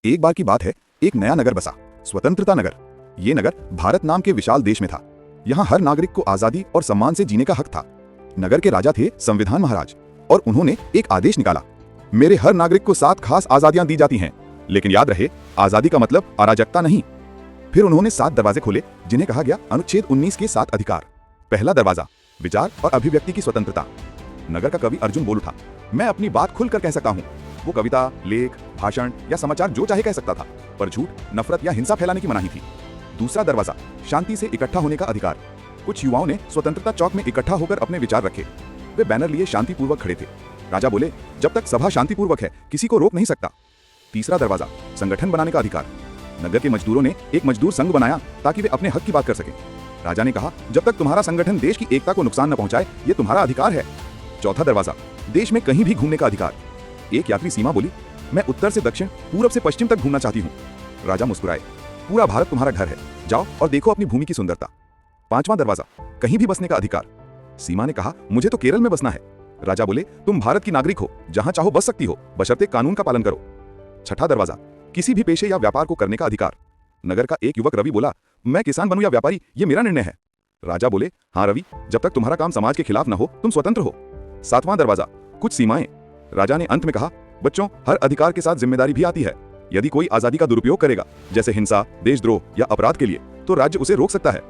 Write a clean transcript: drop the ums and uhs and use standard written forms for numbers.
एक बार की बात है, एक नया नगर बसा, स्वतंत्रता नगर। ये नगर भारत नाम के विशाल देश में था। यहाँ हर नागरिक को आजादी और सम्मान से जीने का हक था। नगर के राजा थे संविधान महाराज, और उन्होंने एक आदेश निकाला, मेरे हर नागरिक को 7 खास आजादियां दी जाती हैं, लेकिन याद रहे, आजादी का मतलब अराजकता नहीं। फिर उन्होंने 7 दरवाजे खोले, जिन्हें कहा गया अनुच्छेद 19 के 7 अधिकार। पहला दरवाजा, विचार और अभिव्यक्ति की स्वतंत्रता। नगर का कवि अर्जुन बोल उठा, मैं अपनी बात खुलकर कह सकता हूँ। वो कविता, लेख, भाषण या समाचार जो चाहे कह सकता था, पर झूठ, नफरत या हिंसा फैलाने की मनाही थी। दूसरा दरवाजा, शांति से इकट्ठा होने का अधिकार। कुछ युवाओं ने स्वतंत्रता चौक में इकट्ठा होकर अपने विचार रखे। वे बैनर लिए शांतिपूर्वक खड़े थे। राजा बोले, जब तक सभा शांतिपूर्वक है, किसी को रोक नहीं सकता। तीसरा दरवाजा, संगठन बनाने का अधिकार। नगर के मजदूरों ने एक मजदूर संघ बनाया ताकि वे अपने हक की बात कर सकें। राजा ने कहा, जब तक तुम्हारा संगठन देश की एकता को नुकसान न पहुंचाए, ये तुम्हारा अधिकार है। चौथा दरवाजा, देश में कहीं भी घूमने का अधिकार। एक यात्री सीमा बोली, मैं उत्तर से दक्षिण, पूरब से पश्चिम तक घूमना चाहती हूँ। राजा मुस्कुराए, पूरा भारत तुम्हारा घर है, जाओ और देखो अपनी भूमि की सुंदरता। पांचवा दरवाजा, कहीं भी बसने का अधिकार। सीमा ने कहा, मुझे तो केरल में बसना है। राजा बोले, तुम भारत की नागरिक हो, जहां चाहो बस सकती हो, बशर्ते कानून का पालन करो। छठा दरवाजा, किसी भी पेशे या व्यापार को करने का अधिकार। नगर का एक युवक रवि बोला, मैं किसान बनूं या व्यापारी, ये मेरा निर्णय है। राजा बोले, हाँ रवि, जब तक तुम्हारा काम समाज के खिलाफ न हो, तुम स्वतंत्र हो। सातवां दरवाजा, कुछ सीमाएं। राजा ने अंत में कहा, बच्चों, हर अधिकार के साथ जिम्मेदारी भी आती है। यदि कोई आजादी का दुरुपयोग करेगा, जैसे हिंसा, देशद्रोह या अपराध के लिए, तो राज्य उसे रोक सकता है।